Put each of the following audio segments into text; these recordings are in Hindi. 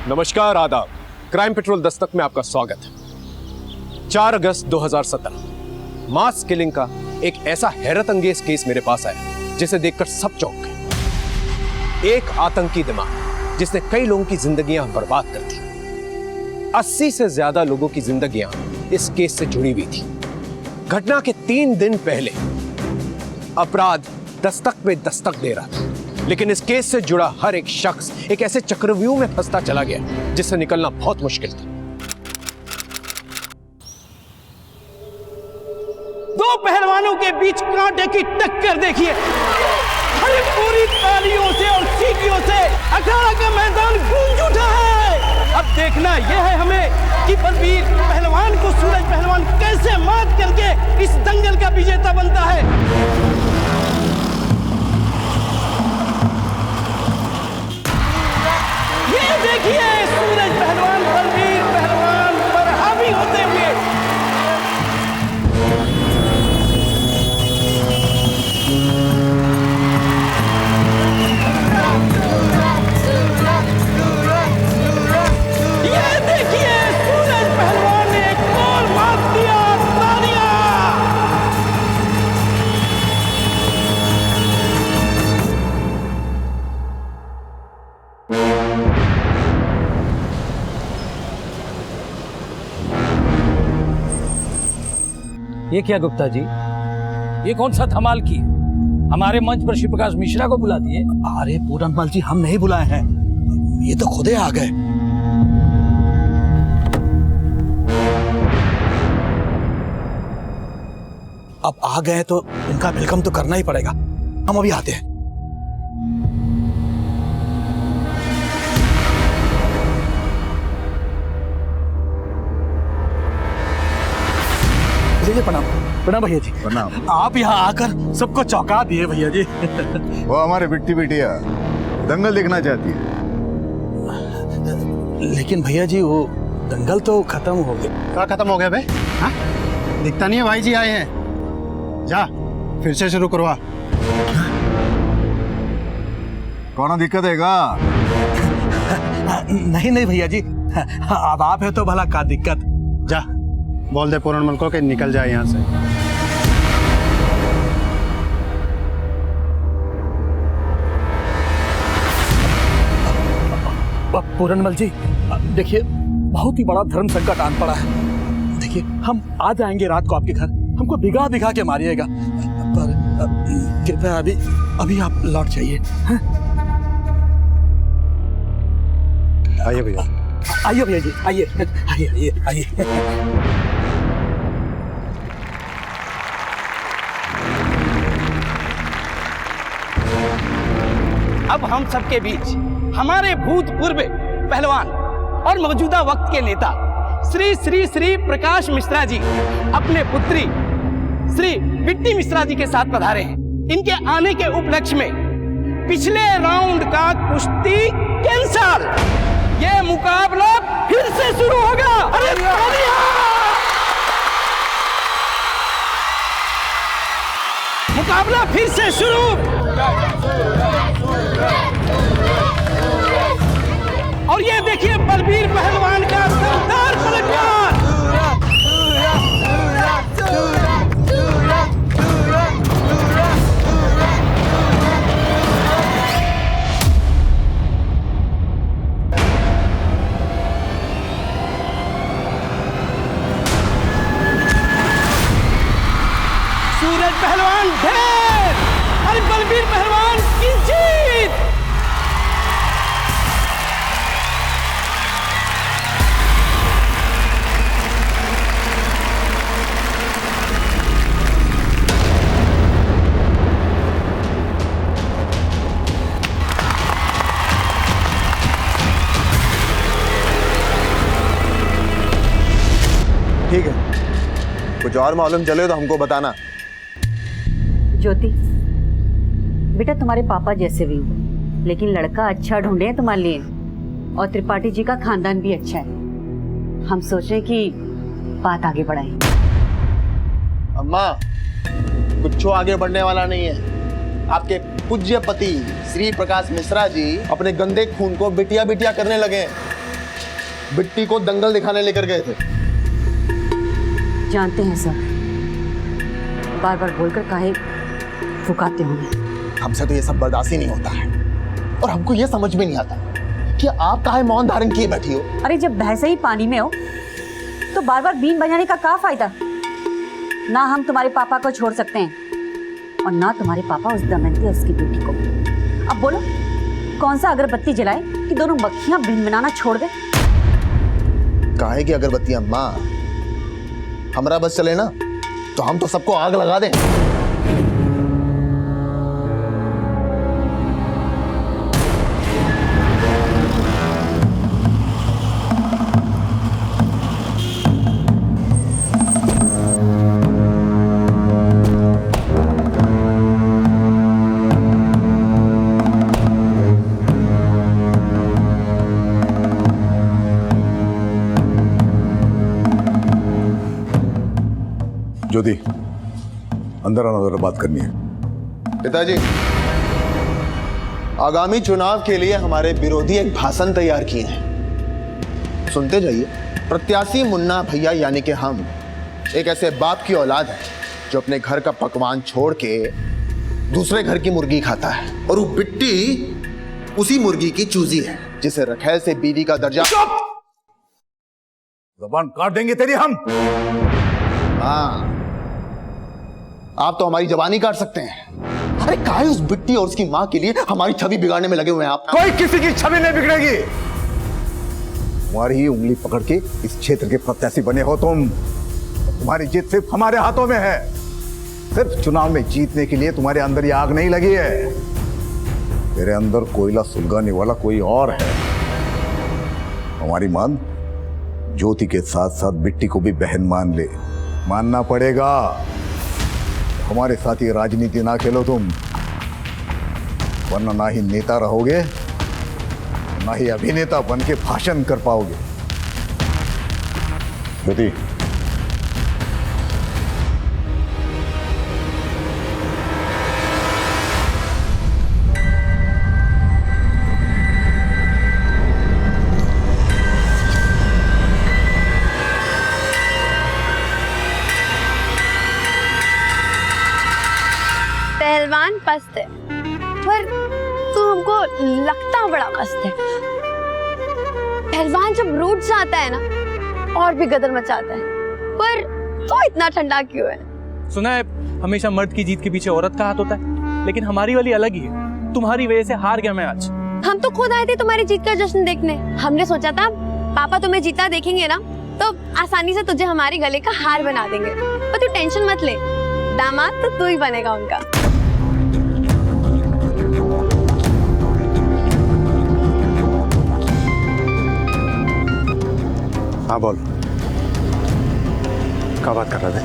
नमस्कार, आदाब। क्राइम पेट्रोल दस्तक में आपका स्वागत है। 4 अगस्त 2017 मास किलिंग का एक ऐसा हैरत अंगेज केस मेरे पास आया जिसे देखकर सब चौंक गए। एक आतंकी दिमाग जिसने कई लोगों की जिंदगियां बर्बाद कर दी। 80 से ज्यादा लोगों की जिंदगियां इस केस से जुड़ी हुई थी। घटना के 3 दिन पहले अपराध दस्तक पे दस्तक दे रहा था, लेकिन इस केस से जुड़ा हर एक शख्स एक ऐसे चक्रव्यूह में फंसता चला गया जिससे निकलना बहुत मुश्किल था। 2 पहलवानों के बीच कांटे की टक्कर देखिए। अरे पूरी तालियों से और सीटियों से अखाड़ा का मैदान गूंज उठा है। अब देखना यह है हमें कि बलबीर पहलवान को सूरज पहलवान कैसे मात करके इस दंगल का विजेता बनता है। ये देखिए सूरज पहलवान बलबीर पहलवान पर हावी होते हुए। ये देखिए सूरज पहलवान ने एक गोल मार दिया। तालियां। ये क्या गुप्ता जी, ये कौन सा धमाल की? हमारे मंच पर शिव प्रकाश मिश्रा को बुला दिए। अरे पूरनमल जी, हम नहीं बुलाए हैं, ये तो खुदे आ गए। अब आ गए तो इनका वेलकम तो करना ही पड़ेगा। हम अभी आते हैं। प्रणाम। प्रणाम भैया जी। प्रणाम। आप यहाँ आकर सबको चौंका दिए भैया जी। वो हमारे बिट्टी बिटिया दंगल देखना चाहती है। लेकिन भैया जी वो दंगल तो खत्म हो गया। क्या खत्म हो गया बे? हाँ? दिखता नहीं है, भाई जी आए हैं। जा फिर से शुरू करवा। कौन दिक्कत है का? नहीं नहीं भैया जी, अब आप है तो भला का दिक्कत। जा बोल दे पूरनमल को कि निकल जाए यहाँ से। पूरनमल जी देखिए, बहुत ही बड़ा धर्म संकट आन पड़ा है। देखिए हम आ जाएंगे रात को आपके घर, हमको भिगा भिगा के मारिएगा, पर कृपया अभी आप लौट जाइए। आइए भैया। आइए भैया जी, आइए आइए आइए आइए। अब हम सबके बीच हमारे भूतपूर्व पहलवान और मौजूदा वक्त के नेता श्री श्री श्री प्रकाश मिश्रा जी अपने पुत्री श्री बिट्टी मिश्रा जी के साथ पधारे हैं। इनके आने के उपलक्ष्य में पिछले राउंड का कुश्ती कैंसल। ये मुकाबला फिर से शुरू होगा। अरे मुकाबला फिर से शुरू। और ये देखिए बलबीर पहलवान का शानदार पलटवार। सूरज पहलवान ढेर और बलबीर पहलवान की जीत। ठीक है, कुछ और मालूम चले तो हमको बताना। ज्योति बेटा, तुम्हारे पापा जैसे भी हो, लेकिन लड़का अच्छा ढूंढे हैं तुम्हारे लिए, और त्रिपाठी जी का खानदान भी अच्छा है। हम सोच रहे कि बात आगे बढ़ाएं। अम्मा, कुछ आगे बढ़ने वाला नहीं है। आपके पूज्य पति श्री प्रकाश मिश्रा जी अपने गंदे खून को बिटिया बिटिया करने लगे। बिट्टी को दंगल दिखाने लेकर गए थे। जानते हैं सर, बार बार बोलकर काहे फुकाते होंगे। हमसे तो ये सब बर्दाश्त ही नहीं होता है, और हमको ये समझ में नहीं आता कि आप काहे मौन धारण किए बैठी हो। अरे जब भैंसे ही पानी में हो तो बार बार बीन बजाने का क्या फायदा। ना हम तुम्हारे पापा को छोड़ सकते हैं और ना तुम्हारे पापा उस दमयंती और उसकी बेटी को। अब बोलो कौन सा अगरबत्ती जलाए कि दोनों मक्खियां बीन बनाना छोड़ दे। काहे की अगरबत्ती अम्मा, हमारा बस चले ना तो हम तो सबको आग लगा दें। ज्योति, अंदर आना, जरा बात करनी है। पिताजी, आगामी चुनाव के लिए हमारे विरोधी एक भाषण तैयार किए हैं, सुनते जाइए। प्रत्याशी मुन्ना भैया यानी कि हम एक ऐसे बाप की औलाद है जो अपने घर का पकवान छोड़ के दूसरे घर की मुर्गी खाता है, और वो बिट्टी उसी मुर्गी की चूजी है जिसे रखैल से बीवी का दर्जा। जबान काट देंगे तेरी हम। हाँ, आप तो हमारी जबानी काट सकते हैं। अरे काहे उस बिट्टी और उसकी माँ के लिए हमारी छवि बिगाड़ने में लगे हुए हैं आप। कोई किसी की छवि नहीं बिगड़ेगी। तुम्हारी ही उंगली पकड़ के इस क्षेत्र के प्रत्याशी बने हो तुम। तुम्हारी जीत सिर्फ हमारे हाथों में है। सिर्फ चुनाव में जीतने के लिए तुम्हारे अंदर ये आग नहीं लगी है। तेरे अंदर कोयला सुलगाने वाला कोई और है। हमारी मान ज्योति के साथ साथ बिट्टी को भी बहन मान ले, मानना पड़ेगा। हमारे साथ ये राजनीति ना खेलो तुम, वरना ना ही नेता रहोगे ना ही अभिनेता बन के भाषण कर पाओगे। ज्योति, पहलवान पस्त है, पर तू हमको लगता बड़ा मस्त है। पहलवान जब रूठ जाता है ना और भी गदर मचाता है, पर तू इतना ठंडा क्यों है? सुना है हमेशा मर्द की जीत के पीछे औरत का हाथ होता है, लेकिन हमारी वाली अलग ही है। तुम्हारी वजह से हार गया मैं आज। हम तो खुद आए थे तुम्हारी जीत का जश्न देखने। हमने सोचा था पापा तुम्हें जीता देखेंगे ना तो आसानी से तुझे हमारे गले का हार बना देंगे, पर तू टेंशन मत ले, दामाद तो तू ही बनेगा उनका। हाँ बोल, क्या बात कर रहे थे?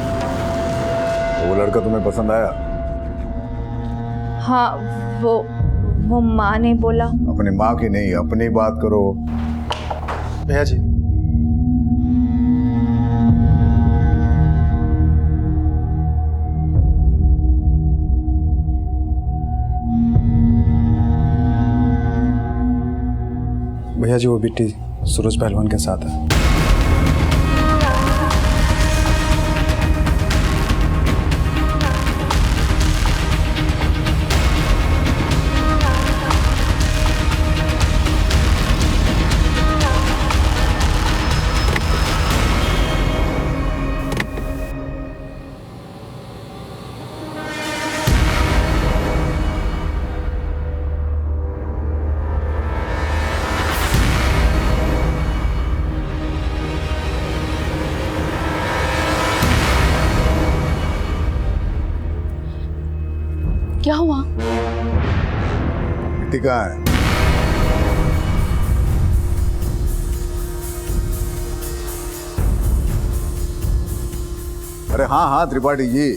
वो लड़का तुम्हें पसंद आया? हाँ, वो माँ ने बोला। अपनी माँ की नहीं, अपनी बात करो। भैया जी, भैया जी वो बिट्टी सूरज पहलवान के साथ है। क्या हुआ? बिट्टी कहाँ है? अरे हाँ हाँ त्रिपाठी जी,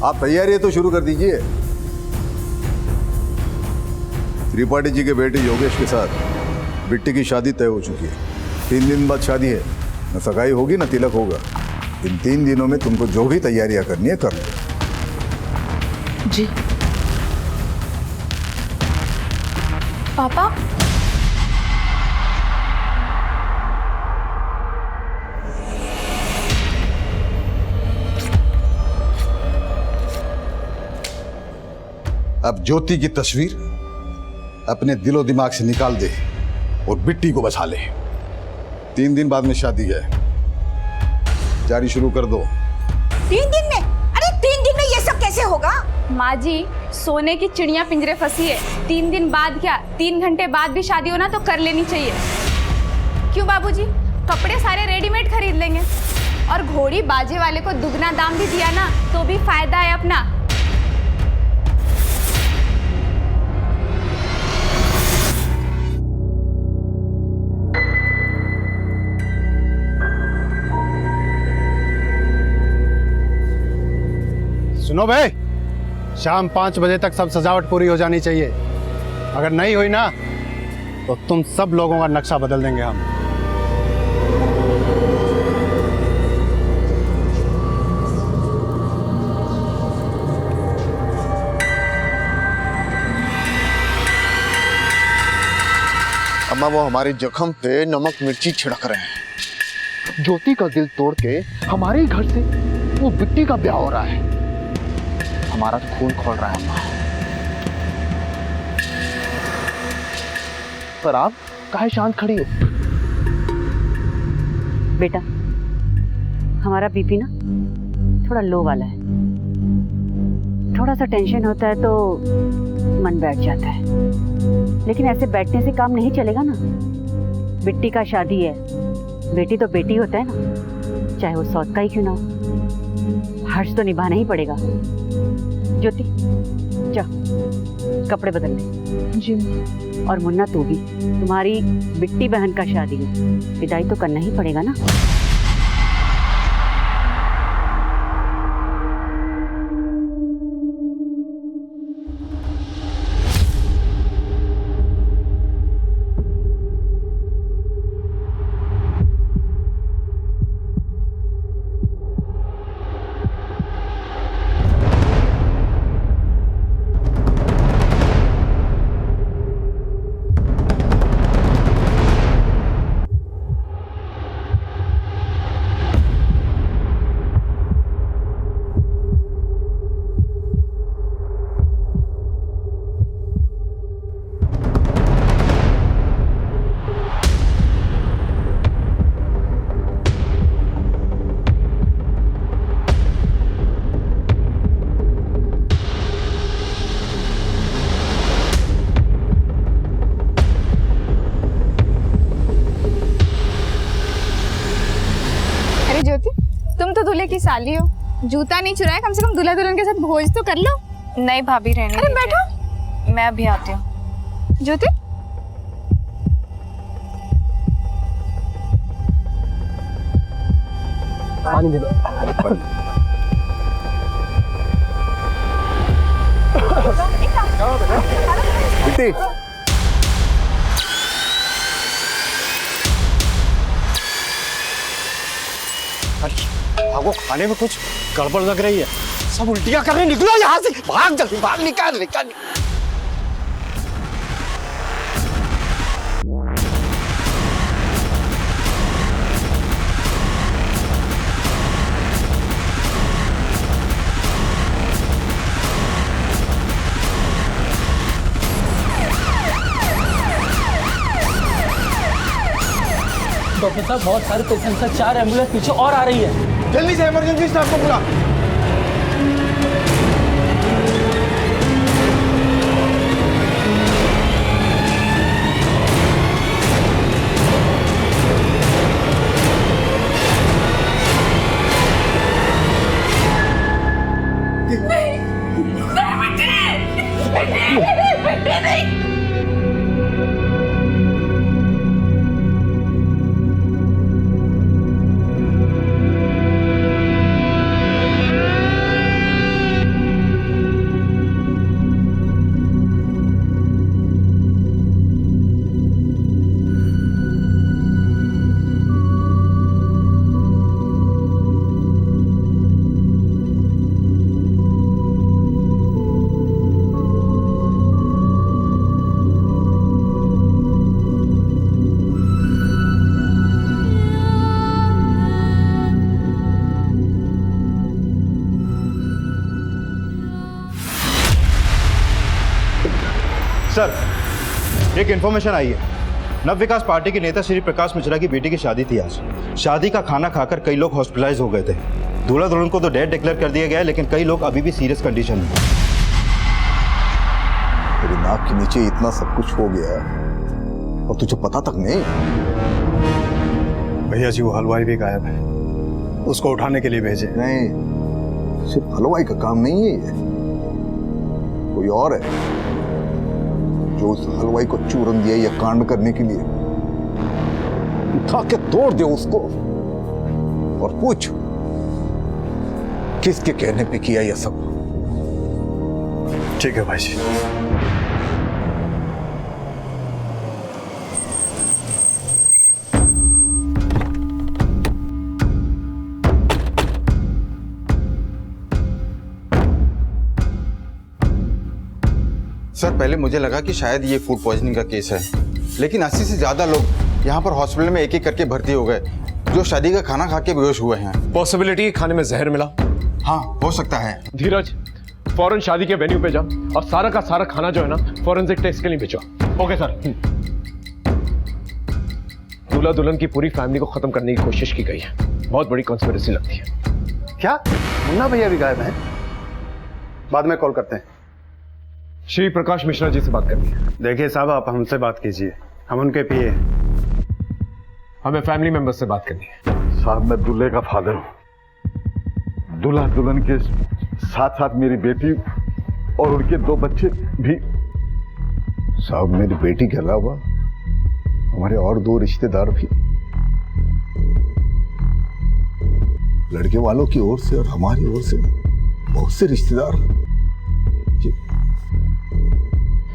आप तैयारी तो शुरू कर दीजिए। त्रिपाठी जी के बेटे योगेश के साथ बिट्टी की शादी तय हो चुकी है। 3 दिन बाद शादी है, न सगाई होगी न तिलक होगा। इन 3 दिनों में तुमको जो भी तैयारियां करनी है कर लो। जी पापा, अब ज्योति की तस्वीर अपने दिलो दिमाग से निकाल दे और बिट्टी को बचा ले। 3 दिन बाद में शादी है, तैयारी शुरू कर दो। 3 दिन में? अरे 3 दिन में ये सब कैसे होगा? माँ जी, सोने की चिड़िया पिंजरे फंसी है। 3 दिन बाद क्या, 3 घंटे बाद भी शादी होना तो कर लेनी चाहिए। क्यों बाबूजी, कपड़े सारे रेडीमेड खरीद लेंगे और घोड़ी बाजे वाले को दुगना दाम भी दिया ना तो भी फायदा है अपना। सुनो भाई, शाम 5 बजे तक सब सजावट पूरी हो जानी चाहिए। अगर नहीं हुई ना तो तुम सब लोगों का नक्शा बदल देंगे हम। अम्मा वो हमारे जख्म पे नमक मिर्ची छिड़क रहे हैं। ज्योति का दिल तोड़ के हमारे ही घर से वो बिट्टी का ब्याह हो रहा है। हमारा तो खून खोल रहा है अम्मा। पर आप काहे शांत खड़ी हो? बेटा, हमारा बीपी ना थोड़ा लो वाला है। थोड़ा सा टेंशन होता है तो मन बैठ जाता है, लेकिन ऐसे बैठने से काम नहीं चलेगा ना। बिट्टी का शादी है, बेटी तो बेटी होता है ना, चाहे वो सौत का ही क्यों ना हो। हर्ष तो निभाना ही पड़ेगा। ज्योति, जा कपड़े बदल ले। जी। और मुन्ना तू भी, तुम्हारी बिट्टी बहन का शादी है, विदाई तो करना ही पड़ेगा ना। तुम तो दूल्हे की साली हो, जूता नहीं चुराया, कम से कम दूल्हा दुल्हन के साथ भोज तो कर लो। नहीं भाभी, रहने अरे बैठो, मैं अभी आती हूँ। ज्योति, पानी दे दो। बिट्टी, आपको खाने में कुछ गड़बड़ लग रही है। सब उल्टियां कर रहे, निकलो यहाँ से, भाग जल्दी, भाग, निकाल निकाल। डॉक्टर साहब, बहुत सारे पेशेंट्स हैं, 4 एम्बुलेंस पीछे और आ रही है। जल्दी से इमरजेंसी स्टाफ को बुला। सर, एक इन्फॉर्मेशन आई है। नव विकास पार्टी के नेता श्री प्रकाश मिश्रा की बेटी की शादी थी आज। शादी का खाना खाकर कई लोग हॉस्पिटलाइज हो गए थे। दूल्हा दुल्हन को तो डेड डिक्लेयर कर दिया गया है, लेकिन कई लोग अभी भी सीरियस कंडीशन में। तेरी नाक के नीचे इतना सब कुछ हो गया और तुझे पता तक नहीं। भैया जी, वो हलवाई भी गायब है, उसको उठाने के लिए भेजे। नहीं, सिर्फ हलवाई का काम नहीं है ये, कोई और है जो उस हलवाई को चूरन दिया या कांड करने के लिए। उठा के तोड़ दे उसको और पूछ किसके कहने पे किया यह सब। ठीक है भाई जी। सर, पहले मुझे लगा कि शायद ये फूड पॉइजनिंग का केस है, लेकिन 80 से ज्यादा लोग यहाँ पर हॉस्पिटल में एक एक करके भर्ती हो गए जो शादी का खाना खा के बेहोश हुए हैं। पॉसिबिलिटी खाने में जहर मिला। हाँ, हो सकता है। धीरज, फौरन शादी के वेन्यू पे जा और सारा का सारा खाना जो है ना फॉरेंसिक टेस्ट के लिए भेजो। Okay sir. दूल्हा दुल्हन की पूरी फैमिली को खत्म करने की कोशिश की गई है। बहुत बड़ी कॉन्स्पिरेसी लगती है। क्या मुन्ना भैया भी गायब हैं? बाद में कॉल करते हैं। श्री प्रकाश मिश्रा जी से बात करनी है। देखिए साहब, आप हमसे बात कीजिए, हम उनके पीए। हमें फैमिली मेंबर्स से बात करनी है। साहब, मैं दूल्हे का फादर हूं। दूल्हा दुल्हन के साथ साथ मेरी बेटी और उनके 2 बच्चे भी। साहब, मेरी बेटी के अलावा हमारे और 2 रिश्तेदार भी, लड़के वालों की ओर से और हमारी ओर से बहुत से रिश्तेदार।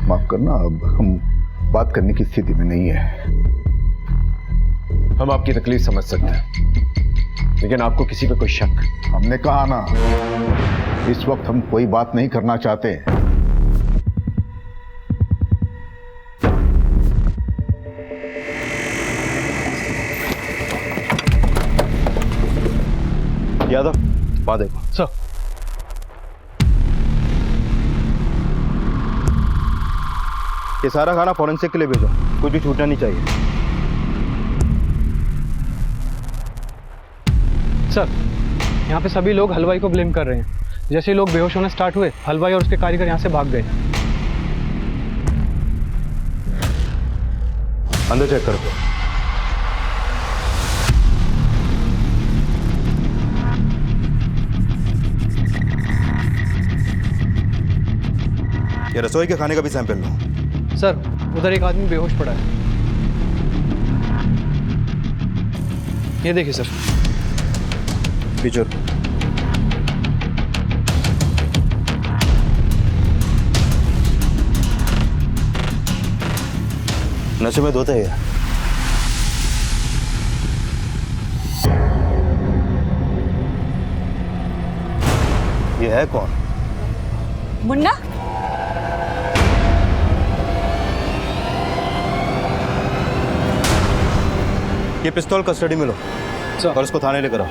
माफ करना, अब हम बात करने की स्थिति में नहीं है। हम आपकी तकलीफ समझ सकते हैं, लेकिन आपको किसी पे कोई शक? हमने कहा ना, इस वक्त हम कोई बात नहीं करना चाहते। यादव, बात देखो। सर, ये सारा खाना फॉरेंसिक के लिए भेजो, कुछ भी छूटना नहीं चाहिए। सर, यहाँ पे सभी लोग हलवाई को ब्लेम कर रहे हैं। जैसे ही लोग बेहोश होने स्टार्ट हुए, हलवाई और उसके कारीगर यहाँ से भाग गए। अंदर चेक करो। ये रसोई के खाने का भी सैंपल लो। सर, उधर एक आदमी बेहोश पड़ा है। ये देखिए सर। फीचर नशे में धोते हैं। ये है कौन? मुन्ना, ये पिस्तौल कस्टडी में लो और इसको थाने लेकर आओ।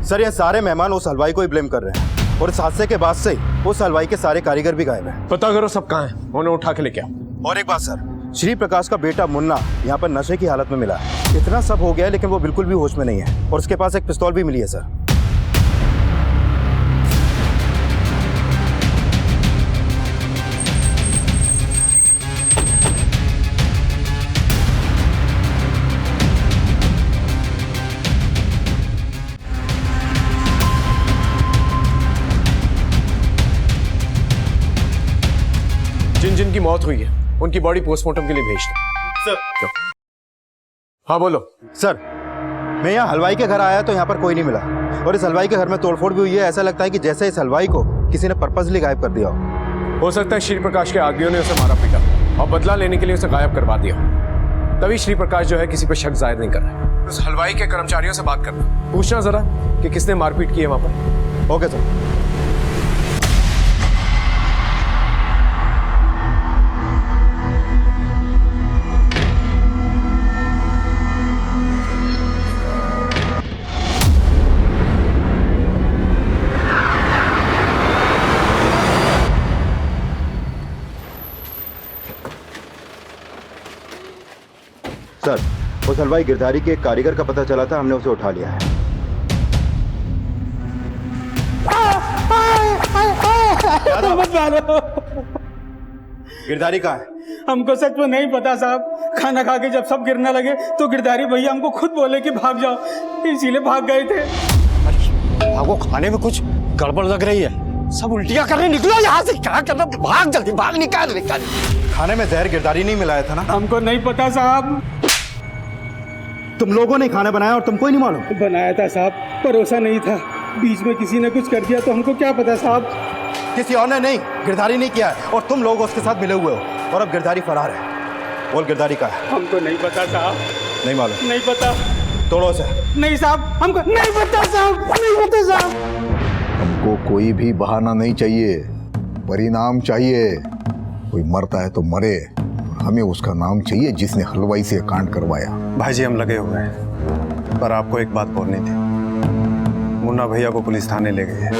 सर, ये सारे मेहमान उस हलवाई को ही ब्लेम कर रहे हैं और इस हादसे के बाद से ही उस हलवाई के सारे कारीगर भी गायब हैं। पता करो सब कहाँ हैं, उन्हें उठा के लेके आओ। और एक बात सर, श्री प्रकाश का बेटा मुन्ना यहाँ पर नशे की हालत में मिला है। इतना सब हो गया है, लेकिन वो बिल्कुल भी होश में नहीं है और उसके पास एक पिस्तौल भी मिली है सर। जिन जिन की मौत हुई है उनकी बॉडी पोस्टमार्टम के लिए भेज दो। सर। हाँ बोलो। सर, मैं यहाँ हलवाई के घर आया तो यहाँ पर कोई नहीं मिला और इस हलवाई के घर में तोड़फोड़ भी हुई है। ऐसा लगता है कि जैसे इस हलवाई को किसी ने पर्पसली गायब कर दिया हो सकता है श्री प्रकाश के आदमियों ने उसे मारा पीटा और बदला लेने के लिए उसे गायब करवा दिया। तभी श्री प्रकाश जो है किसी पर शक जाहिर नहीं कर रहा है। उस हलवाई के कर्मचारियों से बात करना, पूछना जरा कि किसने मारपीट की है वहां पर। Okay sir. सर, उस हलवाई गिरधारी के एक कारीगर का पता चला था, हमने उसे उठा लिया है। गिरधारी कहाँ है? हमको सच में नहीं पता साहब। खाना खा के जब सब गिरने लगे तो गिरधारी भैया हमको खुद बोले कि भाग जाओ, इसीलिए भाग गए थे। आपको खाने में कुछ गड़बड़ लग रही है, सब उल्टियां करने निकलो यहाँ से। क्या करना, भाग जल्दी, भाग, निकाल। खाने में जहर गिरधारी नहीं मिलाया था ना? हमको नहीं पता साहब। तुम लोगों ने खाना बनाया और तुमको ही नहीं मालूम? बनाया था साहब, परोसा नहीं था। बीच में किसी ने कुछ कर दिया तो हमको क्या पता साहब। किसी और ने नहीं, गिरधारी नहीं किया है, और तुम लोग उसके साथ मिले हुए हो, और अब गिरधारी फरार है। बोल, गिरधारी का है? हमको नहीं पता साहब। नहीं मालूम? नहीं पता। तोड़ो से। नहीं साहब, हमको नहीं पता साहब, नहीं पता साहब। हमको कोई भी बहाना नहीं चाहिए, परिणाम चाहिए। कोई मरता है तो मरे, हमें उसका नाम चाहिए जिसने हलवाई से कांड करवाया। भाई जी, हम लगे हुए हैं, पर आपको एक बात बोलनी थी। मुन्ना भैया को पुलिस थाने ले गए हैं।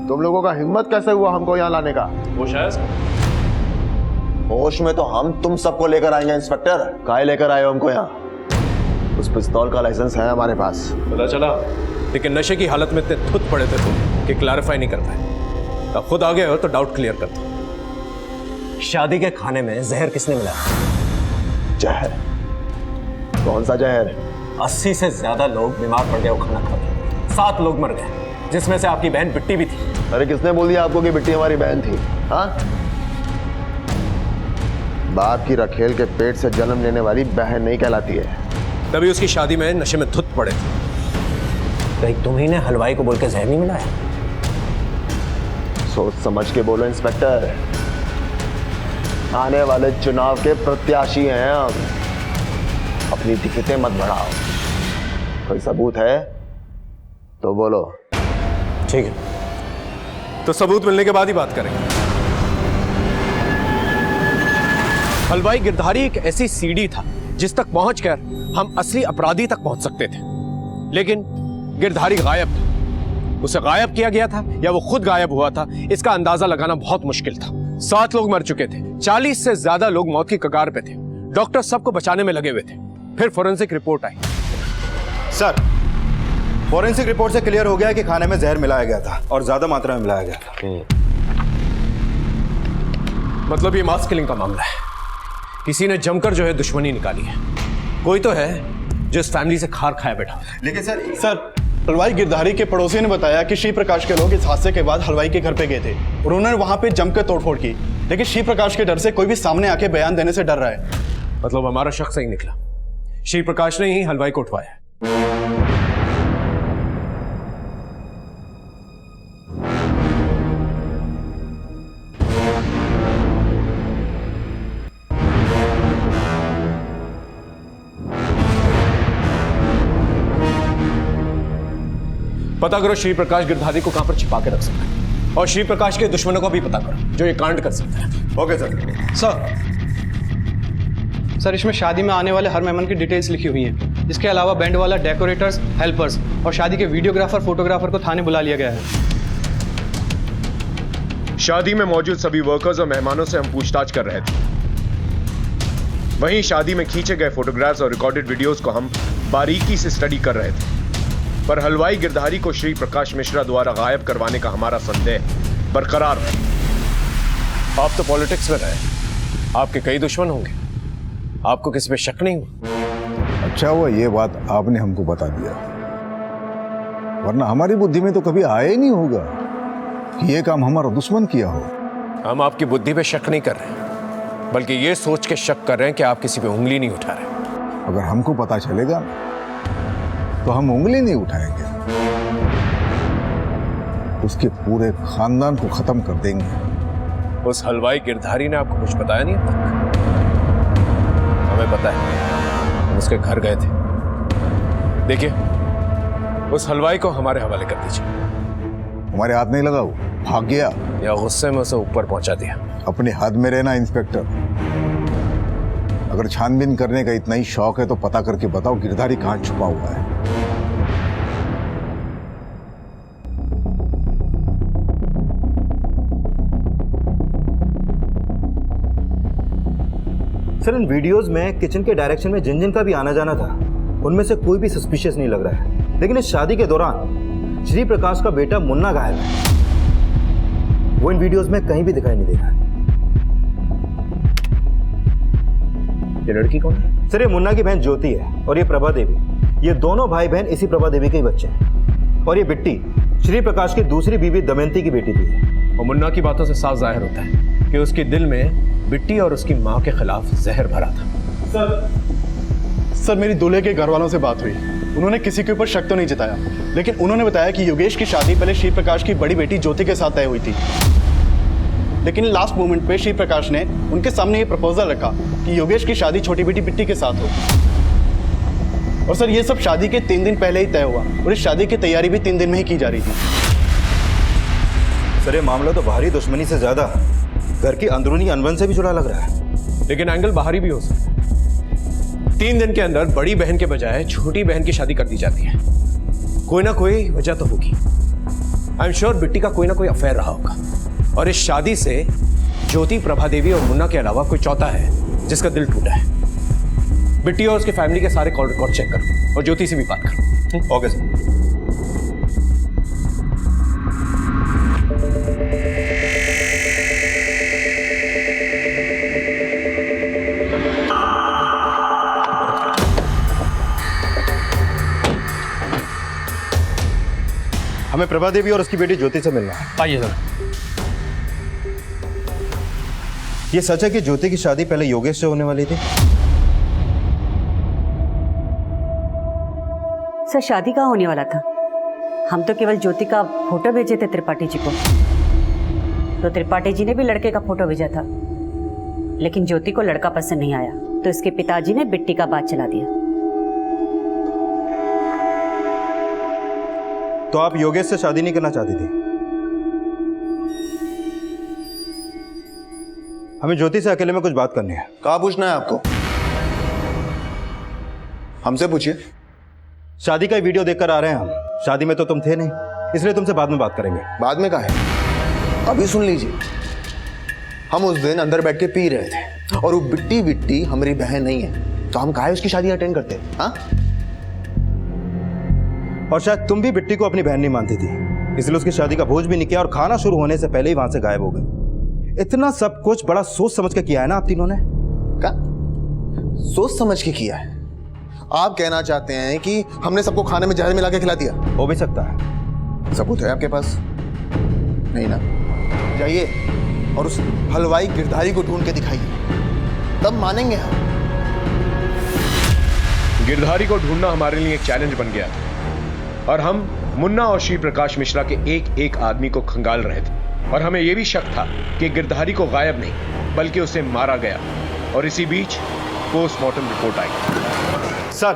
तुम लोगों का हिम्मत कैसे हुआ हमको यहाँ लाने का? होश में तो हम तुम सबको लेकर आएंगे इंस्पेक्टर। काहे लेकर आए हो हमको यहाँ? उस पिस्तौल का लाइसेंस है हमारे पास। पता चला, लेकिन नशे की हालत में इतने खुद पड़े थे तुम कि क्लैरिफाई नहीं कर पाए। अब खुद आ गए हो तो डाउट क्लियर कर दो। शादी के खाने में जहर किसने मिलाया? जहर? कौन सा जहर? 80 से ज्यादा लोग बीमार पड़ गए वो खाना खा के। 7 लोग मर गए, जिसमें से आपकी बहन बिट्टी भी थी। अरे किसने बोल दिया आपको कि बिट्टी हमारी बहन थी? हाँ, बाप की रखेल के पेट से जन्म लेने वाली बहन नहीं कहलाती है। तभी उसकी शादी में नशे में धुत पड़े थे। कहीं तुम्ही ने हलवाई को बोल के जहर नहीं मिलाया? सोच समझ के बोलो इंस्पेक्टर, आने वाले चुनाव के प्रत्याशी हैं हम। अपनी दिक्कतें मत बढ़ाओ। कोई सबूत है तो बोलो। ठीक है, तो सबूत मिलने के बाद ही बात करेंगे। हलवाई गिरधारी एक ऐसी सीढ़ी था जिस तक पहुंचकर हम असली अपराधी तक पहुंच सकते थे, लेकिन गिरधारी गायब था। उसे गायब किया गया था या वो खुद गायब हुआ था, इसका अंदाजा लगाना बहुत मुश्किल था। 7 लोग मर चुके थे, 40 से ज्यादा लोग मौत की कगार पे थे। डॉक्टर सबको बचाने में लगे हुए थे। फिर फोरेंसिक रिपोर्ट आई। सर, फोरेंसिक रिपोर्ट से क्लियर हो गया कि खाने में जहर मिलाया गया था, और ज्यादा मात्रा में मिलाया गया था। मतलब ये मास किलिंग का मामला है। किसी ने जमकर जो है दुश्मनी निकाली है। कोई तो है जो इस फैमिली से खार खाया बैठा। लेकिन सर, हलवाई गिरधारी के पड़ोसी ने बताया कि श्री प्रकाश के लोग इस हादसे के बाद हलवाई के घर पे गए थे। उन्होंने वहां पे जमकर तोड़फोड़ की, लेकिन श्री प्रकाश के डर से कोई भी सामने आके बयान देने से डर रहा है। मतलब हमारा शख्स सही निकला, श्री प्रकाश ने ही हलवाई को उठवाया। पता करो श्री प्रकाश गिरधारी को कहां पर छिपा के रख सकता है, और श्री प्रकाश के दुश्मनों को भी पता करो जो ये कांड कर सकता है। Okay sir. सर, इसमें शादी में आने वाले हर मेहमान की डिटेल्स लिखी हुई हैं। इसके अलावा बैंड वाला, डेकोरेटर्स, हेल्पर्स और शादी के वीडियोग्राफर, फोटोग्राफर को थाने बुला लिया गया है। शादी में मौजूद सभी वर्कर्स और मेहमानों से हम पूछताछ कर रहे थे। वहीं शादी में खींचे गए फोटोग्राफ्स और रिकॉर्डेड वीडियोस को हम बारीकी से स्टडी कर रहे थे। पर हलवाई गिरधारी को श्री प्रकाश मिश्रा द्वारा गायब करवाने का हमारा संदेह बरकरार है। आप तो पॉलिटिक्स में रहे, आपके कई दुश्मन होंगे, आपको किसी पे शक नहीं हुआ? अच्छा हुआ ये बात आपने हमको बता दिया, वरना हमारी बुद्धि में तो कभी आया ही नहीं होगा कि ये काम हमारा दुश्मन किया हो। हम आपकी बुद्धि पे शक नहीं कर रहे, बल्कि ये सोच के शक कर रहे हैं कि आप किसी पे उंगली नहीं उठा रहे। अगर हमको पता चलेगा ना तो हम उंगली नहीं उठाएंगे, उसके पूरे खानदान को खत्म कर देंगे। उस हलवाई गिरधारी ने आपको कुछ बताया नहीं अब तक? हमें पता है, हम उसके घर गए थे। देखिए, उस हलवाई को हमारे हवाले कर दीजिए। हमारे हाथ नहीं लगा, वो भाग गया या गुस्से में उसे ऊपर पहुंचा दिया। अपने हाथ में रहना इंस्पेक्टर। अगर छानबीन करने का इतना ही शौक है तो पता करके बताओ गिरधारी कहां छुपा हुआ है। सर इन वीडियोस में किचन के डायरेक्शन में जिन जिन का भी आना जाना था उनमें से कोई भी सस्पिशियस नहीं लग रहा है, लेकिन इस शादी के दौरान श्री प्रकाश का बेटा मुन्ना गायब है। वो इन वीडियोस में कहीं भी दिखाई नहीं दे रहा है। ये लड़की कौन है? सर ये मुन्ना की बहन ज्योति है और ये प्रभा देवी। ये दोनों भाई बहन इसी प्रभा देवी के ही बच्चे हैं। और ये बिट्टी श्री प्रकाश की दूसरी बीवी दमयंती की बेटी थी। और मुन्ना की बातों से साफ जाहिर होता है कि उसके दिल में बिट्टी और उसकी माँ के खिलाफ जहर भरा था। सर मेरी दूल्हे के घर वालों से बात हुई, उन्होंने किसी के ऊपर शक तो नहीं जताया, लेकिन उन्होंने बताया कि योगेश की शादी पहले श्री प्रकाश की बड़ी बेटी ज्योति के साथ तय हुई थी, लेकिन लास्ट मोमेंट पे श्री प्रकाश ने उनके सामने ये प्रपोजल रखा कि योगेश की शादी छोटी बेटी बिट्टी के साथ हो। और सर ये सब शादी के 3 दिन पहले ही तय हुआ और इस शादी की तैयारी भी 3 दिन में ही की जा रही थी। सर ये मामला तो बाहरी दुश्मनी से ज्यादा घर की अंदरूनी अनबन से भी जुड़ा लग रहा है। लेकिन एंगल बाहरी भी हो सकता है। 3 दिन के अंदर बड़ी बहन के बजाय छोटी बहन की शादी कर दी जाती है। कोई ना कोई वजह तो होगी। आई एम श्योर बिट्टी का कोई ना कोई अफेयर रहा होगा और इस शादी से ज्योति, प्रभा देवी और मुन्ना के अलावा कोई चौथा है जिसका दिल टूटा है। बिट्टी और उसके फैमिली के सारे कॉल रिकॉर्ड चेक करो और ज्योति से भी बात करो। Okay sir. हमें प्रभा देवी और उसकी बेटी ज्योति से मिलना है। आइए सर। ये सच है कि ज्योति की शादी पहले योगेश से होने वाली थी? सर शादी कहाँ होने वाला था? हम तो केवल ज्योति का फोटो भेजे थे त्रिपाठी जी को, तो त्रिपाठी जी ने भी लड़के का फोटो भेजा था, लेकिन ज्योति को लड़का पसंद नहीं आया, तो इसके पिताजी ने बिट्टी का बात चला दिया। तो आप योगेश से शादी नहीं करना चाहती थी? हमें ज्योति से अकेले में कुछ बात करनी है। कहाँ पूछना है आपको? हमसे पूछिए। शादी का वीडियो देखकर आ रहे हैं हम। शादी में तो तुम थे नहीं, इसलिए तुमसे बाद में बात करेंगे। बाद में कहा है? अभी सुन लीजिए। हम उस दिन अंदर बैठ के पी रहे थे और वो बिट्टी हमारी बहन नहीं है, तो हम काहे उसकी शादी अटेंड करते? हाँ? और शायद तुम भी बिट्टी को अपनी बहन नहीं मानती थी, इसलिए उसकी शादी का भोज भी नहीं किया और खाना शुरू होने से पहले ही वहां से गायब हो गए। इतना सब कुछ बड़ा सोच समझ के किया है ना आप तीनों ने? क्या सोच समझ के किया है? आप कहना चाहते हैं कि हमने सबको खाने में जहर मिला के खिला दिया? हो भी सकता है। सबूत है आपके पास? नहीं ना? जाइए और उस हलवाई गिरधारी को ढूंढ के दिखाइए, तब मानेंगे हम। गिरधारी को ढूंढना हमारे लिए एक चैलेंज बन गया और हम मुन्ना और श्री प्रकाश मिश्रा के एक एक आदमी को खंगाल रहे थे और हमें यह भी शक था कि गिरधारी को गायब नहीं बल्कि उसे मारा गया। और इसी बीच पोस्टमार्टम रिपोर्ट आई। सर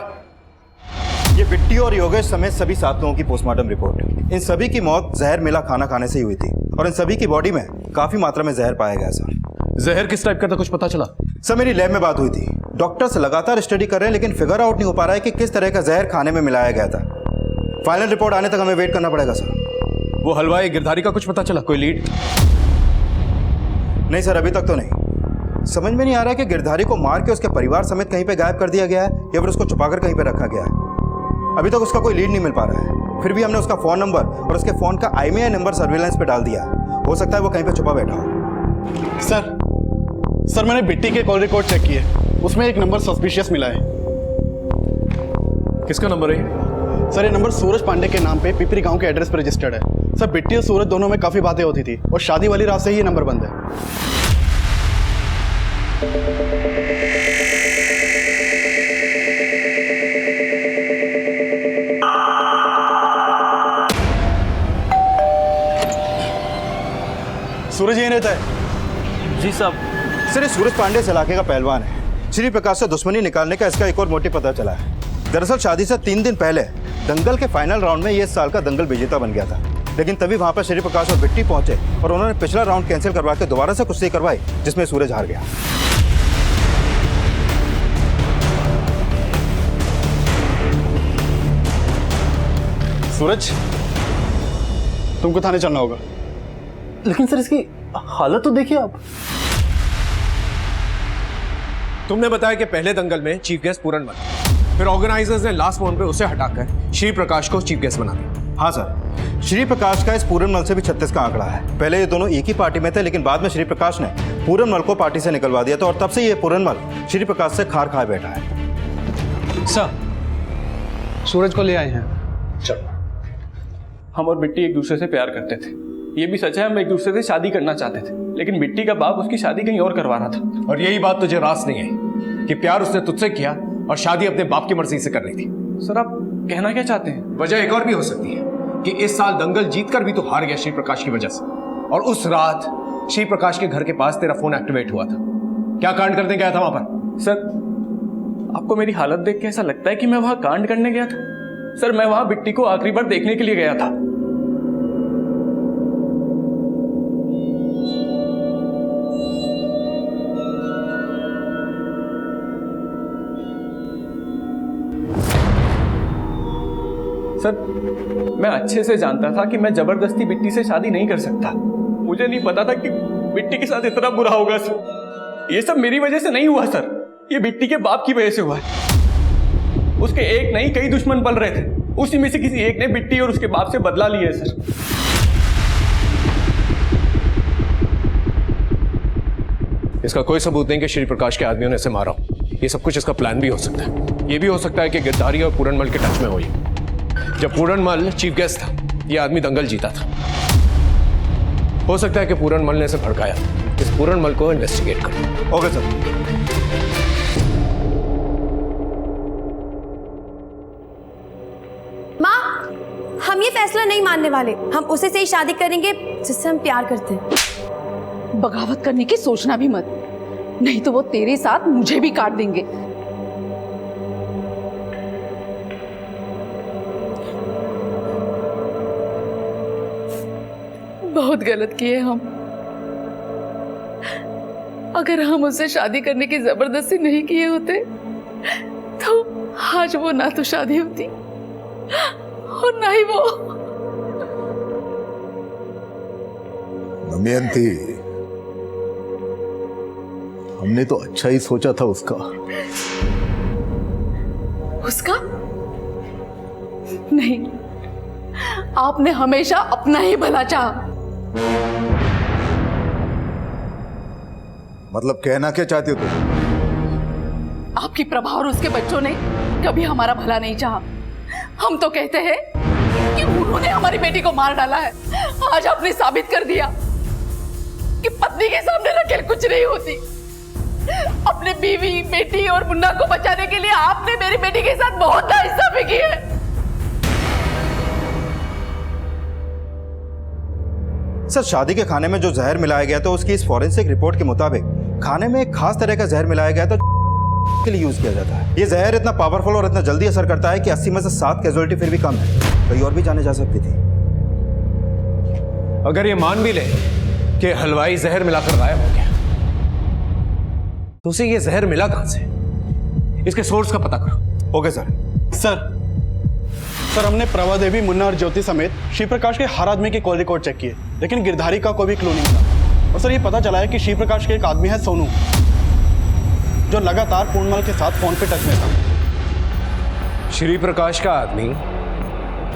ये बिट्टी और योगेश समेत सभी 7 लोगों की पोस्टमार्टम रिपोर्ट, इन सभी की मौत जहर मिला खाना खाने से ही हुई थी और इन सभी की बॉडी में काफी मात्रा में जहर पाया गया। सर जहर किस टाइप का था, कुछ पता चला? सर मेरी लैब में बात हुई थी, डॉक्टर्स लगातार स्टडी कर रहे हैं लेकिन फिगर आउट नहीं हो पा रहा है कि किस तरह का जहर खाने में मिलाया गया था। फाइनल रिपोर्ट आने तक हमें वेट करना पड़ेगा सर। वो हलवाई गिरधारी का कुछ पता चला? कोई लीड? नहीं सर, अभी तक तो नहीं। समझ में नहीं आ रहा है कि गिरधारी को मार के उसके परिवार समेत कहीं पे गायब कर दिया गया है या फिर उसको छुपाकर कहीं पे रखा गया है। अभी तक उसका कोई लीड नहीं मिल पा रहा है। फिर भी हमने उसका फोन नंबर और उसके फोन का IMEI नंबर सर्विलांस पे डाल दिया। हो सकता है वो कहीं पे छुपा बैठा हो। सर मैंने बिट्टी के कॉल रिकॉर्ड चेक किए, उसमें एक नंबर सस्पिशियस मिला है। किसका नंबर है? सर ये नंबर सूरज पांडे के नाम पे पिपरी गांव के एड्रेस पर रजिस्टर्ड है। सर बिट्टी और सूरज दोनों में काफी बातें होती थी और शादी वाली रात से ही ये नंबर बंद है। सूरज यहीं रहता है? जी साहब। सर ये सूरज पांडे इस इलाके का पहलवान है। श्री प्रकाश से दुश्मनी निकालने का इसका एक और मोटिव पता चला है। दरअसल शादी से 3 दिन पहले दंगल के फाइनल राउंड में ये इस साल का दंगल विजेता बन गया था, लेकिन तभी वहां पर श्री प्रकाश और बिट्टी पहुंचे और उन्होंने पिछला राउंड कैंसिल करवा के दोबारा से कुश्ती करवाई जिसमें सूरज हार गया। सूरज तुमको थाने चलना होगा। लेकिन सर इसकी हालत तो देखिए आप। तुमने बताया कि पहले दंगल में चीफ गेस्ट पूरनमल, फिर ऑर्गेनाइजर्स ने लास्ट मोमेंट पे उसे हटाकर श्री प्रकाश को चीफ गेस्ट बना दिया। हाँ सर, श्री प्रकाश का इस पूरनमल से भी 36 का आंकड़ा है। पहले ये दोनों एक ही पार्टी में थे, लेकिन बाद में श्री प्रकाश ने पूरनमल को पार्टी से निकलवा दिया था और तब से ये पूरनमल श्री प्रकाश से खार खाए बैठा है। सर, सूरज को ले आए हैं। चलो। हम और बिट्टी एक दूसरे से प्यार करते थे, ये भी सच है हम एक दूसरे से शादी करना चाहते थे, लेकिन बिट्टी का बाप उसकी शादी कहीं और करवा रहा था। और यही बात तुझे रास नहीं आई कि प्यार उसने तुझसे किया और शादी अपने बाप की मर्जी से करनी थी। सर आप कहना क्या चाहते हैं? वजह एक और भी हो सकती है कि इस साल दंगल जीतकर भी तो हार गया श्री प्रकाश की वजह से, और उस रात श्री प्रकाश के घर के पास तेरा फोन एक्टिवेट हुआ था। क्या कांड करने गया था वहां पर? सर आपको मेरी हालत देख के ऐसा लगता है कि मैं वहां कांड करने गया था? सर मैं वहां बिट्टी को आखिरी बार देखने के लिए गया था। सर मैं अच्छे से जानता था कि मैं जबरदस्ती बिट्टी से शादी नहीं कर सकता। मुझे नहीं पता था कि बिट्टी के साथ इतना बुरा होगा सर। ये सब मेरी वजह से नहीं हुआ सर, ये बिट्टी के बाप की वजह से हुआ है। उसके एक नहीं कई दुश्मन पल रहे थे, उसी में से किसी एक ने बिट्टी और उसके बाप से बदला लिया है सर। इसका कोई सबूत नहीं कि श्री प्रकाश के आदमियों ने इसे मारा हो। ये सब कुछ इसका प्लान भी हो सकता है। ये भी हो सकता है कि गिरधारी और पूरनमल के टच में हो। जब पूरनमल चीफ गेस्ट था, ये आदमी दंगल जीता था। हो सकता है कि पूरनमल ने इसे भड़काया। इस पूरनमल को इन्वेस्टिगेट करो। Okay sir. माँ, हम ये फैसला नहीं मानने वाले। हम उसे से ही शादी करेंगे जिससे हम प्यार करते हैं। बगावत करने की सोचना भी मत, नहीं तो वो तेरे साथ मुझे भी काट देंगे। बहुत गलत किए हम। अगर हम उससे शादी करने की जबरदस्ती नहीं किए होते तो आज वो ना तो शादी होती और ना ही वो। दमयंती, हमने तो अच्छा ही सोचा था उसका। उसका? नहीं, आपने हमेशा अपना ही भला चाहा। मतलब कहना क्या चाहती हो तुम? आपकी प्रभा और उसके बच्चों ने कभी हमारा भला नहीं चाहा। हम तो कहते हैं कि उन्होंने हमारी बेटी को मार डाला है। आज आपने साबित कर दिया कि पत्नी के सामने नकेल कुछ नहीं होती। अपने बीवी, बेटी और मुन्ना को बचाने के लिए आपने मेरी बेटी के साथ बहुत नाइंसाफी की है। सर शादी के खाने में जो जहर मिलाया गया था उसकी इस फॉरेंसिक रिपोर्ट के मुताबिक खाने में एक खास तरह का जहर मिलाया गया था के लिए यूज किया जाता है। ये जहर इतना पावरफुल और इतना जल्दी असर करता है कि 80 में से 7 कैजुअलिटी फिर भी कम है। कहीं और भी जाने जा सकती थी। अगर ये मान भी ले कि हलवाई जहर मिलाकर गायब हो गया, तो उसे ये जहर मिला कहां से? इसके सोर्स का पता करो। Okay sir. सर हमने प्रभा देवी, मुन्ना और ज्योति समेत श्री प्रकाश के हर आदमी के कॉल रिकॉर्ड चेक किए, लेकिन गिरधारी का कोई भी क्लू नहीं मिला। और सर ये पता चला है कि श्री प्रकाश के एक आदमी है सोनू, जो लगातार पूर्णमल के साथ फोन पे टच में था। श्री प्रकाश का आदमी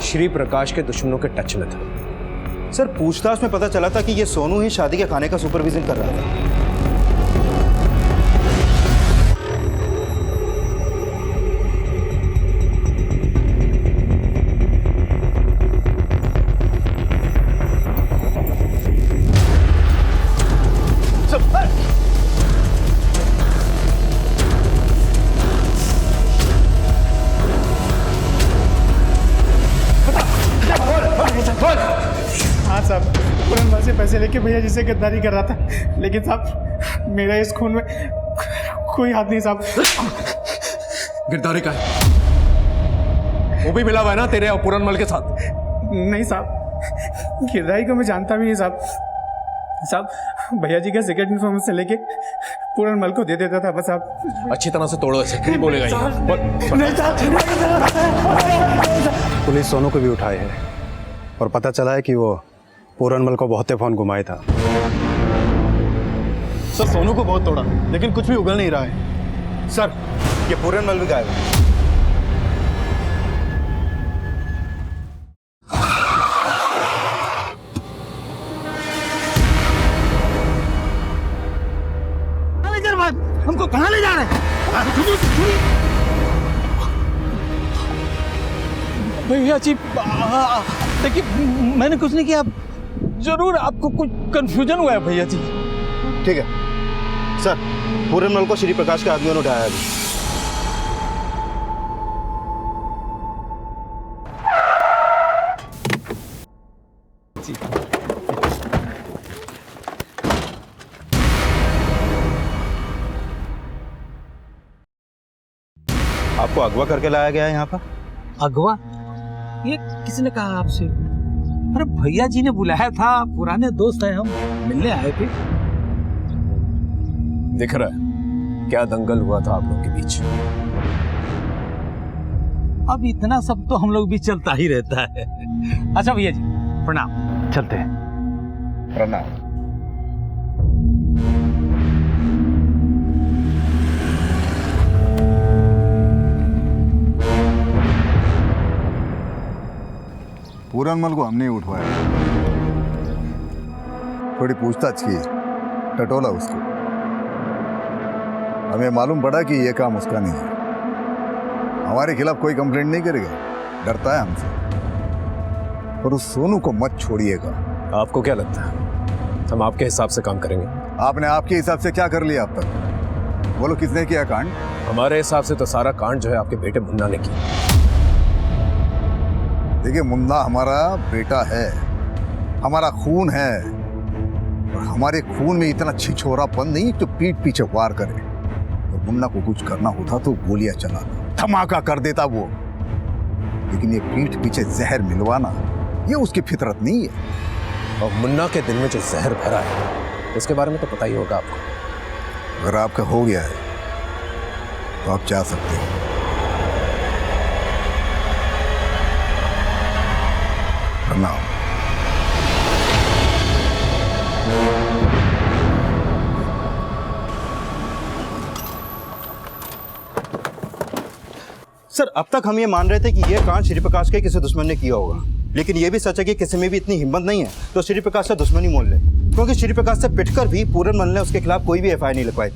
श्री प्रकाश के दुश्मनों के टच में था। सर पूछताछ में पता चला था कि ये सोनू ही शादी के खाने का सुपरविजन कर रहा था। हाँ साहब, पूरनमल से पैसे लेके भैया जिसे गद्दारी कर रहा था, लेकिन साहब मेरा इस खून में कोई हाथ नहीं साहब। गिरधारी का है, वो भी मिला हुआ है ना तेरे और पूरनमल के साथ? नहीं साहब, गिरधारी को मैं जानता भी नहीं साहब। साहब भैया जी का सीक्रेट इन्फॉर्मेशन लेके पूरनमल को दे देता था बस। साहब अच्छी तरह से तोड़ो इसे, नहीं बोलेगा ये। पुलिस सोनू को भी उठाए है और पता चला है कि वो पूरनमल को बहुते फोन घुमाया था। सर सोनू को बहुत तोड़ा, लेकिन कुछ भी उगल नहीं रहा है। सर, ये पूरनमल भी गायब है। हमको कहाँ ले जा रहे हैं? भैया जी, देखिए मैंने कुछ नहीं किया। जरूर आपको कुछ कंफ्यूजन हुआ है भैया जी। ठीक है सर, पूरनमल को श्री प्रकाश के आदमियों ने उठाया अभी। आपको अगवा करके लाया गया है यहाँ पर। अगवा? ये किसने कहा आपसे? अरे भैया जी ने बुलाया था, पुराने दोस्त हैं हम, मिलने आए थे। दिख रहा है क्या दंगल हुआ था आप लोग के बीच। अब इतना सब तो हम लोग भी चलता ही रहता है। अच्छा भैया जी प्रणाम, चलते हैं। प्रणाम। पूरनमल को हमने उठवाया, थोड़ी पूछताछ की, टटोला उसको। हमें मालूम पड़ा कि ये काम उसका नहीं है। हमारे खिलाफ कोई कंप्लेंट नहीं करेगा, डरता है हमसे। पर उस सोनू को मत छोड़िएगा। आपको क्या लगता है हम आपके हिसाब से काम करेंगे? आपने आपके हिसाब से क्या कर लिया अब तक? बोलो किसने किया कांड? हमारे हिसाब से तो सारा कांड जो है आपके बेटे मुन्ना ने किया। देखिए, मुन्ना हमारा बेटा है, हमारा खून है, और हमारे खून में इतना छिछोरापन नहीं जो पीठ पीछे वार करे। तो मुन्ना को कुछ करना होता तो गोलियां चलाता, धमाका कर देता वो। लेकिन ये पीठ पीछे जहर मिलवाना, ये उसकी फितरत नहीं है। और मुन्ना के दिल में जो जहर भरा है उसके बारे में तो पता ही होगा आपको। अगर आपका हो गया है तो आप जा सकते हो। प्रणाम। सर, अब तक हम ये मान रहे थे कि ये कांड श्री प्रकाश के किसी दुश्मन ने किया होगा, लेकिन ये भी सच है कि किसी में भी इतनी हिम्मत नहीं है तो श्री प्रकाश से दुश्मनी मोल ले। क्योंकि श्री प्रकाश से पिटकर भी पूरनमल ने उसके खिलाफ कोई भी एफआईआर नहीं लिखवाई।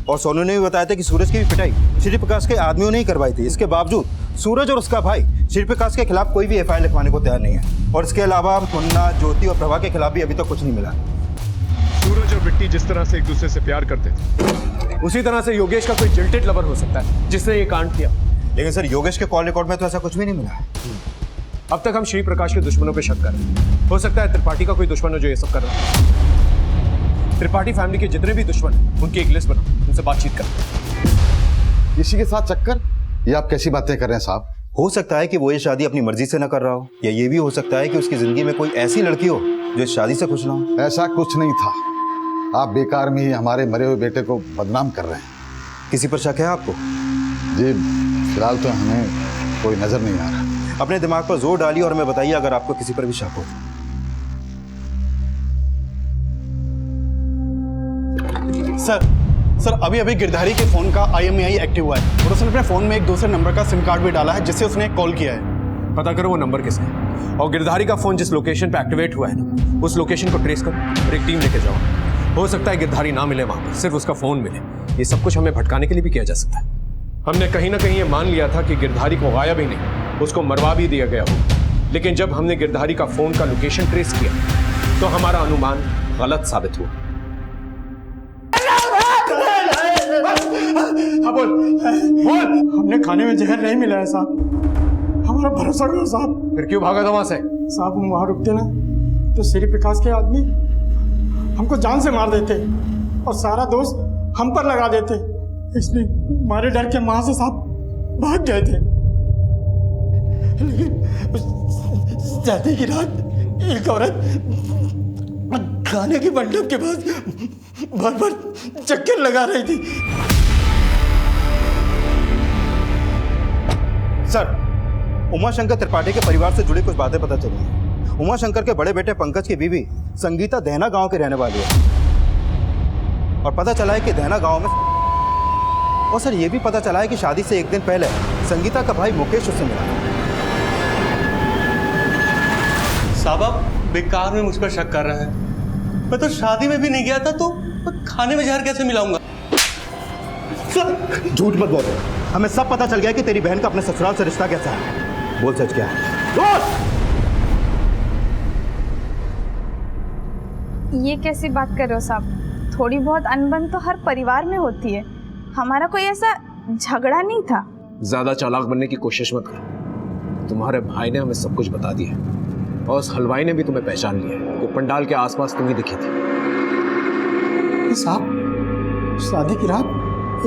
और सोनू ने भी बताया था कि सूरज की भी पिटाई श्री प्रकाश के आदमियों ने ही करवाई थी। इसके बावजूद सूरज और उसका भाई श्री प्रकाश के खिलाफ कोई भी एफआईआर लिखवाने को तैयार नहीं है। और इसके अलावा मुन्ना, ज्योति और प्रभा के खिलाफ भी अभी तक कुछ नहीं मिला। सूरज और बिट्टी जिस तरह से एक दूसरे से प्यार करते थे, उसी तरह से योगेश का कोई जिल्टेड लवर हो सकता है जिसने ये कांड किया। लेकिन सर, योगेश के कॉल रिकॉर्ड में तो ऐसा कुछ भी नहीं मिला है। अब तक हम श्री प्रकाश के दुश्मनों पे शक कर रहे हैं। हो सकता है त्रिपाठी का कोई दुश्मन हो जो ये सब कर रहा है। त्रिपाठी फैमिली के जितने भी दुश्मन हैं, उनकी एक लिस्ट बनाओ, उनसे बातचीत करो। किसी के साथ चक्कर? ये आप कैसी बातें कर रहे हैं साहब? हो सकता है कि वो ये शादी अपनी मर्जी से न कर रहा हो, या ये भी हो सकता है कि उसकी जिंदगी में कोई ऐसी लड़की हो जो इस शादी से खुश ना हो। ऐसा कुछ नहीं था। आप बेकार में ही हमारे मरे हुए बेटे को बदनाम कर रहे हैं। किसी पर शक है आपको? जी फिलहाल तो हमें कोई नजर नहीं आ रहा। अपने दिमाग पर जोर डालिए और हमें बताइए अगर आपको किसी पर भी शक हो। सर अभी अभी गिरधारी के फोन का IMEI एक्टिव हुआ है और उसने अपने फोन में एक दूसरे नंबर का सिम कार्ड भी डाला है जिससे उसने कॉल किया है। पता करो वो नंबर किसका है, और गिरधारी का फोन जिस लोकेशन पे एक्टिवेट हुआ है ना, उस लोकेशन को ट्रेस करो और एक टीम लेके जाओ। हो सकता है गिरधारी ना मिले वहां पर, सिर्फ उसका फोन मिले। ये सब कुछ हमें भटकाने के लिए भी किया जा सकता है। हमने कहीं ना कहीं ये मान लिया था कि गिरधारी को गायब ही नहीं, उसको मरवा भी दिया गया हो। लेकिन जब हमने गिरधारी का फोन का लोकेशन ट्रेस किया तो हमारा अनुमान गलत साबित हुआ। बोल हमने खाने में जहर नहीं मिला है साहब, हमारा भरोसा करो साहब। फिर क्यों भागा था वहां से? साहब हम वहां रुकते ना तो श्री प्रकाश के आदमी हमको जान से मार देते और सारा दोष हम पर लगा देते, इसलिए हमारे डर के वहां से साहब भाग गए थे। लेकिन शादी की रात एक औरत खाने के मंडप के पास बार बार चक्कर लगा रही थी। सर, उमाशंकर त्रिपाठी के परिवार से जुड़ी कुछ बातें पता चली हैं। उमाशंकर के बड़े बेटे पंकज की बीवी संगीता दहना गांव के रहने वाली है और पता चला है कि दहना गांव में और सर ये भी पता चला है कि शादी से एक दिन पहले संगीता का भाई मुकेश उससे मिला। साहब आप बेकार में मुझ पर शक कर रहे हैं। मैं तो शादी में भी नहीं गया था, तो खाने में जहर कैसे मिलाऊंगा? झूठ मत बोल, हमें सब पता चल गया कि तेरी बहन का अपने ससुराल से रिश्ता कैसा है। बोल सच क्या है? ये कैसी बात कर रहे हो साहब? थोड़ी बहुत अनबन तो हर परिवार में होती है। हमारा कोई ऐसा झगड़ा नहीं था। ज्यादा चालाक बनने की कोशिश मत करो। तुम्हारे भाई ने हमें सब कुछ बता दिया और उस हलवाई ने भी तुम्हें पहचान लिया है। वो पंडाल के आसपास तुम ही दिखी थी। साहब, शादी की रात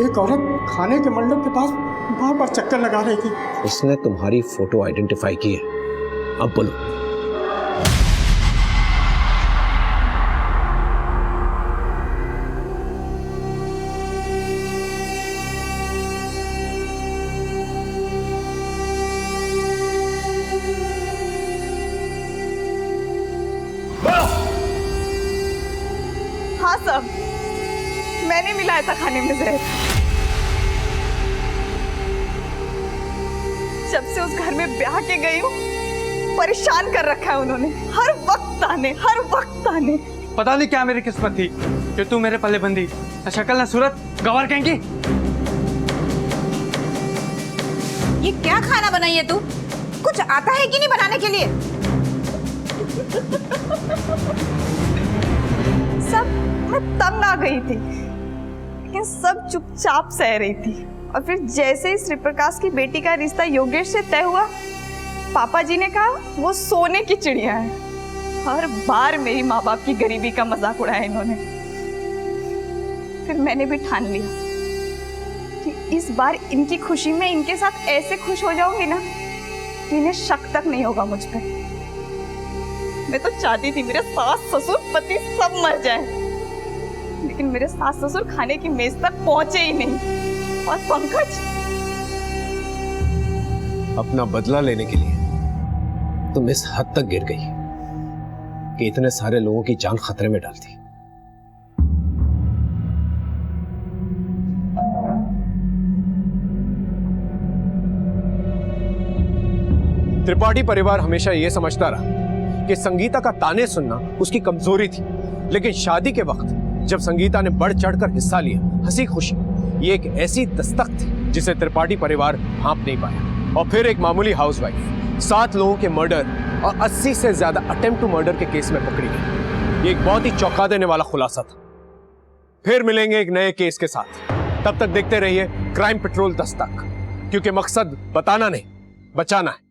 एक औरत खाने के मंडप के पास बार बार चक्कर लगा रही थी। उसने तुम्हारी फोटो आइडेंटिफाई की है। अब बोलो। हाँ साहब, मैंने मिलाया था खाने में जहर। जब से उस घर में ब्याह के गई हूँ, परेशान कर रखा है उन्होंने। हर वक्त आने। पता नहीं क्या मेरी किस्मत थी कि तू मेरे पल्ले बंदी। न शक्ल न सूरत, गंवार कहेंगी। ये क्या खाना बनाई है तू? कुछ आता है कि नहीं बनाने के लिए? सब मैं तंग आ गई थी, लेकिन सब चुपचाप सह रही थी। और फिर जैसे ही श्री प्रकाश की बेटी का रिश्ता योगेश से तय हुआ, पापा जी ने कहा वो सोने की चिड़िया है। हर बार मेरी माँ बाप की गरीबी का मजाक उड़ाया इन्होंने। फिर मैंने भी ठान लिया कि इस बार इनकी खुशी में इनके साथ ऐसे खुश हो जाऊंगी ना कि इन्हें शक तक नहीं होगा मुझ पे। मैं तो चाहती थी मेरे सास ससुर पति सब मर जाए, लेकिन मेरे सास ससुर खाने की मेज तक पहुंचे ही नहीं। और पंकज, अपना बदला लेने के लिए तुम इस हद तक गिर गई कि इतने सारे लोगों की जान खतरे में डाल दी। त्रिपाठी परिवार हमेशा यह समझता रहा कि संगीता का ताने सुनना उसकी कमजोरी थी, लेकिन शादी के वक्त जब संगीता ने बढ़ चढ़कर हिस्सा लिया, हंसी खुशी, ये एक ऐसी दस्तक थी जिसे त्रिपाठी परिवार भांप नहीं पाया। और फिर एक मामूली हाउसवाइफ 7 लोगों के मर्डर और 80 से ज्यादा अटेम्प्ट टू मर्डर के केस में पकड़ी गई। ये एक बहुत ही चौंका देने वाला खुलासा था। फिर मिलेंगे एक नए केस के साथ। तब तक देखते रहिए क्राइम पेट्रोल दस्तक, क्योंकि मकसद बताना नहीं, बचाना है।